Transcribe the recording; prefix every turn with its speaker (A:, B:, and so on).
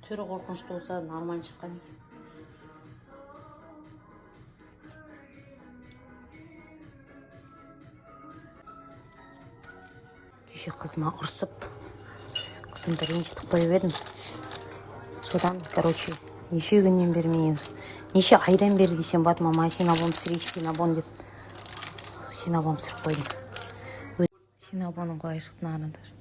A: түрі қорқынышты болса нормально шыққан екен. Кеше қызыма ұрсып, қызымды ренжітіп қойып едім. Содан, короче, неше күннен бері мен, неше айдан бері десем бады, мама, синабон пісірейші, синабон деп. Сол синабон пісіріп қойдым. Синабонның қалай шықтığını араңдар.